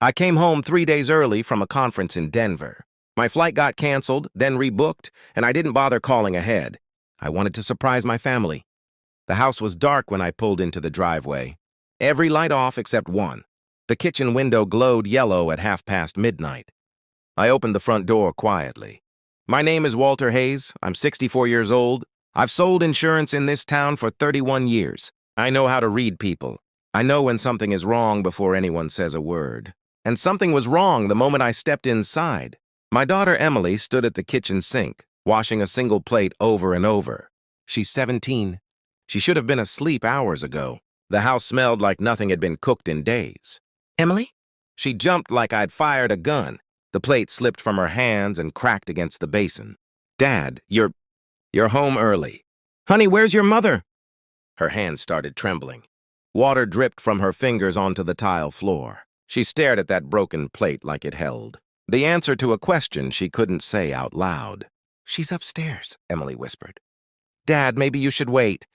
I came home 3 days early from a conference in Denver. My flight got canceled, then rebooked, and I didn't bother calling ahead. I wanted to surprise my family. The house was dark when I pulled into the driveway. Every light off except one. The kitchen window glowed yellow at midnight. I opened the front door quietly. My name is Walter Hayes. I'm 64 years old. I've sold insurance in this town for 31 years. I know how to read people. I know when something is wrong before anyone says a word. And something was wrong the moment I stepped inside. My daughter Emily stood at the kitchen sink, washing a single plate over and over. She's 17. She should have been asleep hours ago. The house smelled like nothing had been cooked in days. Emily? She jumped like I'd fired a gun. The plate slipped from her hands and cracked against the basin. Dad, you're home early. Honey, where's your mother? Her hands started trembling. Water dripped from her fingers onto the tile floor. She stared at that broken plate like it held the answer to a question she couldn't say out loud. She's upstairs, Emily whispered. Dad, maybe you should wait.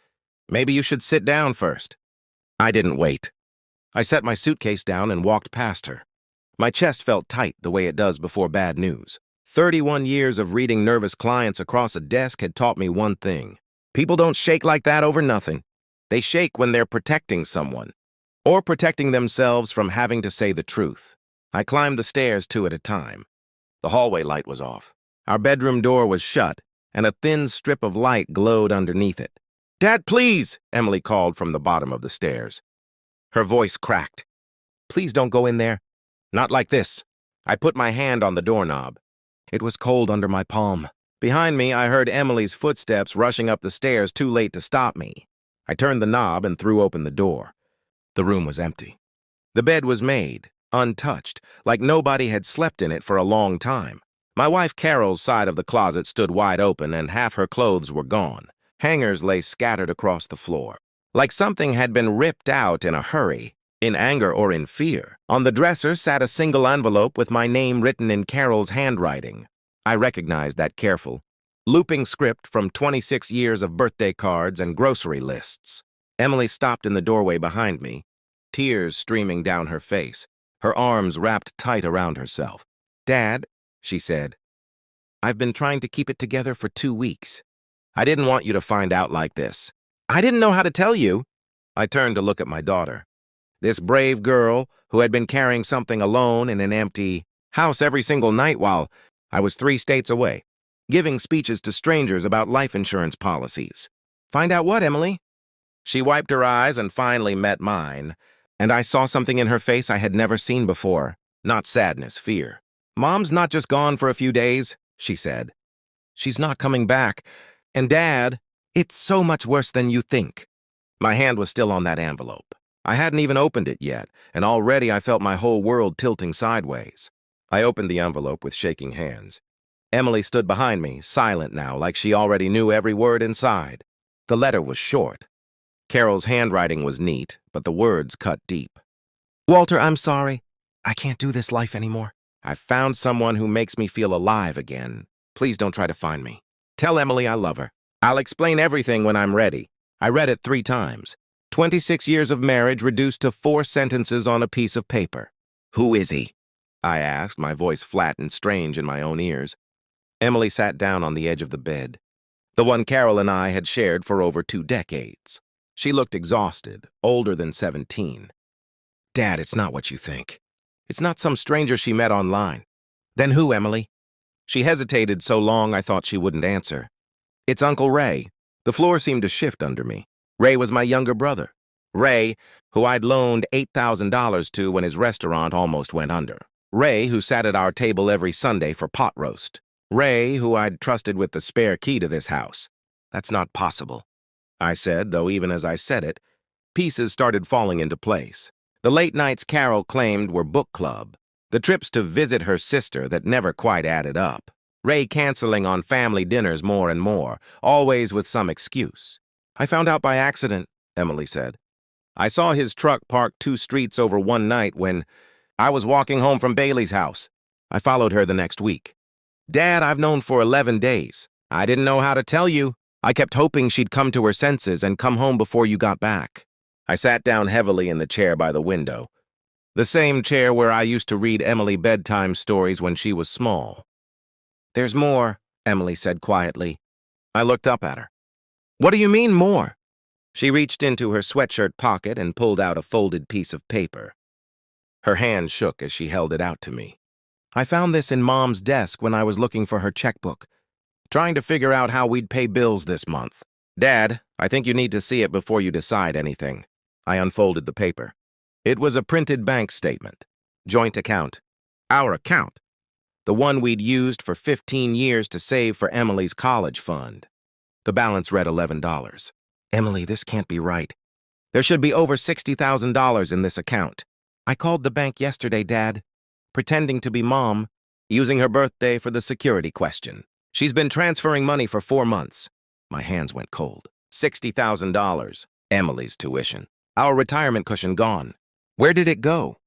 Maybe you should sit down first. I didn't wait. I set my suitcase down and walked past her. My chest felt tight the way it does before bad news. 31 years of reading nervous clients across a desk had taught me one thing. People don't shake like that over nothing. They shake when they're protecting someone, or protecting themselves from having to say the truth. I climbed the stairs 2 at a time. The hallway light was off. Our bedroom door was shut, and a thin strip of light glowed underneath it. Dad, please, Emily called from the bottom of the stairs. Her voice cracked. Please don't go in there. Not like this. I put my hand on the doorknob. It was cold under my palm. Behind me, I heard Emily's footsteps rushing up the stairs too late to stop me. I turned the knob and threw open the door. The room was empty. The bed was made, untouched, like nobody had slept in it for a long time. My wife Carol's side of the closet stood wide open and half her clothes were gone. Hangers lay scattered across the floor, like something had been ripped out in a hurry, in anger or in fear. On the dresser sat a single envelope with my name written in Carol's handwriting. I recognized that careful, looping script from 26 years of birthday cards and grocery lists. Emily stopped in the doorway behind me, tears streaming down her face, her arms wrapped tight around herself. Dad, she said, I've been trying to keep it together for 2 weeks. I didn't want you to find out like this. I didn't know how to tell you. I turned to look at my daughter. This brave girl who had been carrying something alone in an empty house every single night while I was 3 states away, giving speeches to strangers about life insurance policies. Find out what, Emily? She wiped her eyes and finally met mine, and I saw something in her face I had never seen before. Not sadness, fear. Mom's not just gone for a few days, she said. She's not coming back. And Dad, it's so much worse than you think. My hand was still on that envelope. I hadn't even opened it yet, and already I felt my whole world tilting sideways. I opened the envelope with shaking hands. Emily stood behind me, silent now, like she already knew every word inside. The letter was short. Carol's handwriting was neat, but the words cut deep. Walter, I'm sorry. I can't do this life anymore. I've found someone who makes me feel alive again. Please don't try to find me. Tell Emily I love her. I'll explain everything when I'm ready. I read it 3 times. 26 years of marriage reduced to 4 sentences on a piece of paper. Who is he? I asked, my voice flat and strange in my own ears. Emily sat down on the edge of the bed, the one Carol and I had shared for over 2 decades. She looked exhausted, older than 17. Dad, it's not what you think. It's not some stranger she met online. Then who, Emily? She hesitated so long I thought she wouldn't answer. It's Uncle Ray. The floor seemed to shift under me. Ray was my younger brother. Ray, who I'd loaned $8,000 to when his restaurant almost went under. Ray, who sat at our table every Sunday for pot roast. Ray, who I'd trusted with the spare key to this house. That's not possible, I said, though even as I said it, pieces started falling into place. The late nights Carol claimed were book club. The trips to visit her sister that never quite added up. Ray canceling on family dinners more and more, always with some excuse. I found out by accident, Emily said. I saw his truck parked 2 streets over one night when I was walking home from Bailey's house. I followed her the next week. Dad, I've known for 11 days. I didn't know how to tell you. I kept hoping she'd come to her senses and come home before you got back. I sat down heavily in the chair by the window. The same chair where I used to read Emily bedtime stories when she was small. "There's more," Emily said quietly. I looked up at her. "What do you mean, more?" She reached into her sweatshirt pocket and pulled out a folded piece of paper. Her hand shook as she held it out to me. "I found this in Mom's desk when I was looking for her checkbook, trying to figure out how we'd pay bills this month. Dad, I think you need to see it before you decide anything." I unfolded the paper. It was a printed bank statement. Joint account. Our account. The one we'd used for 15 years to save for Emily's college fund. The balance read $11. "Emily, this can't be right. There should be over $60,000 in this account. I called the bank yesterday, Dad, pretending to be Mom, using her birthday for the security question. She's been transferring money for 4 months. My hands went cold. $60,000. Emily's tuition. Our retirement cushion gone. Where did it go?"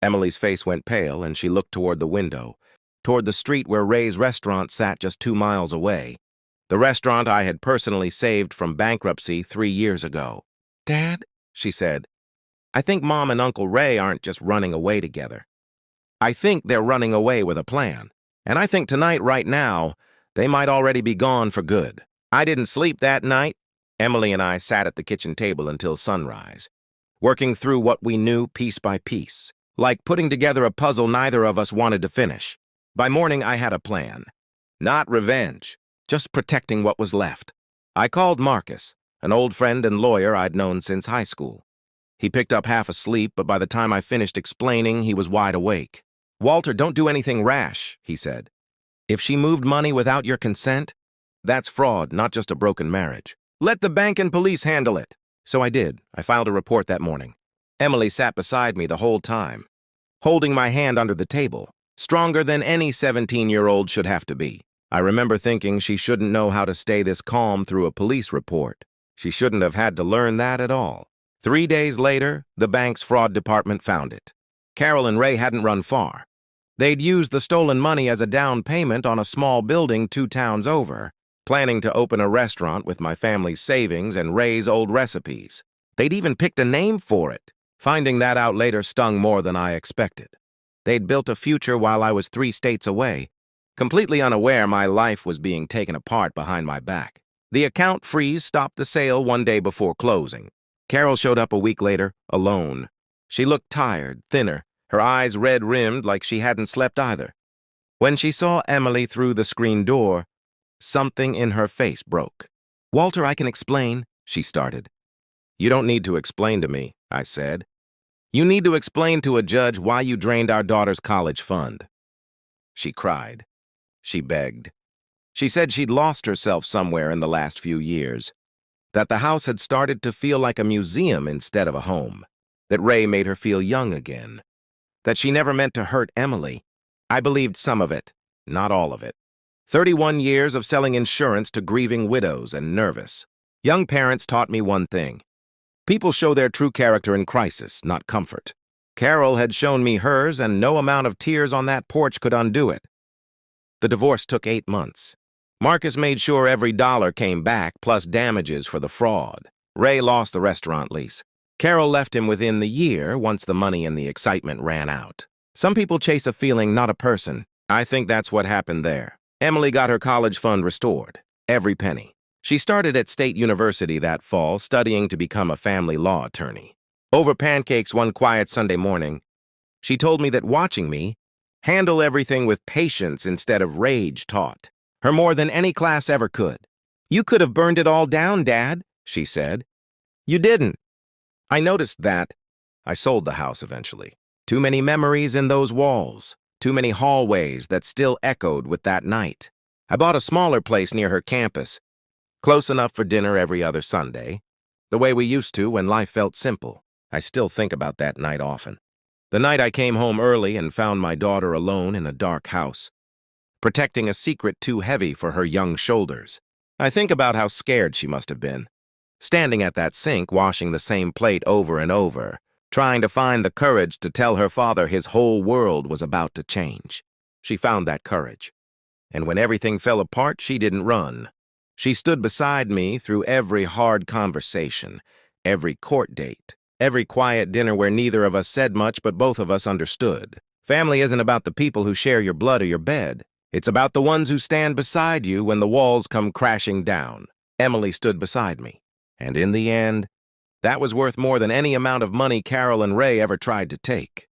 Emily's face went pale, and she looked toward the window, toward the street where Ray's restaurant sat just 2 miles away. The restaurant I had personally saved from bankruptcy 3 years ago. "Dad," she said, "I think Mom and Uncle Ray aren't just running away together. I think they're running away with a plan. And I think tonight, right now, they might already be gone for good." I didn't sleep that night. Emily and I sat at the kitchen table until sunrise, working through what we knew piece by piece, like putting together a puzzle neither of us wanted to finish. By morning, I had a plan. Not revenge, just protecting what was left. I called Marcus, an old friend and lawyer I'd known since high school. He picked up half asleep, but by the time I finished explaining, he was wide awake. "Walter, don't do anything rash," he said. "If she moved money without your consent, that's fraud, not just a broken marriage. Let the bank and police handle it." So I did. I filed a report that morning. Emily sat beside me the whole time, holding my hand under the table, stronger than any 17-year-old should have to be. I remember thinking she shouldn't know how to stay this calm through a police report. She shouldn't have had to learn that at all. 3 days later, the bank's fraud department found it. Carol and Ray hadn't run far. They'd used the stolen money as a down payment on a small building 2 towns over, planning to open a restaurant with my family's savings and Ray's old recipes. They'd even picked a name for it. Finding that out later stung more than I expected. They'd built a future while I was 3 states away, completely unaware my life was being taken apart behind my back. The account freeze stopped the sale 1 day before closing. Carol showed up a week later, alone. She looked tired, thinner, her eyes red-rimmed like she hadn't slept either. When she saw Emily through the screen door, something in her face broke. "Walter, I can explain," she started. "You don't need to explain to me," I said. "You need to explain to a judge why you drained our daughter's college fund." She cried. She begged. She said she'd lost herself somewhere in the last few years, that the house had started to feel like a museum instead of a home, that Ray made her feel young again, that she never meant to hurt Emily. I believed some of it, not all of it. 31 years of selling insurance to grieving widows and nervous. Young parents taught me one thing. People show their true character in crisis, not comfort. Carol had shown me hers, and no amount of tears on that porch could undo it. The divorce took 8 months. Marcus made sure every dollar came back, plus damages for the fraud. Ray lost the restaurant lease. Carol left him within the year, once the money and the excitement ran out. Some people chase a feeling, not a person. I think that's what happened there. Emily got her college fund restored, every penny. She started at State University that fall, studying to become a family law attorney. Over pancakes one quiet Sunday morning, she told me that watching me handle everything with patience instead of rage taught her more than any class ever could. "You could have burned it all down, Dad," she said. "You didn't." I noticed that. I sold the house eventually. Too many memories in those walls. Too many hallways that still echoed with that night. I bought a smaller place near her campus, close enough for dinner every other Sunday, the way we used to when life felt simple. I still think about that night often. The night I came home early and found my daughter alone in a dark house, protecting a secret too heavy for her young shoulders. I think about how scared she must have been, standing at that sink washing the same plate over and over, trying to find the courage to tell her father his whole world was about to change. She found that courage. And when everything fell apart, she didn't run. She stood beside me through every hard conversation, every court date, Every quiet dinner where neither of us said much but both of us understood. Family isn't about the people who share your blood or your bed. It's about the ones who stand beside you when the walls come crashing down. Emily stood beside me. And in the end, that was worth more than any amount of money Carol and Ray ever tried to take.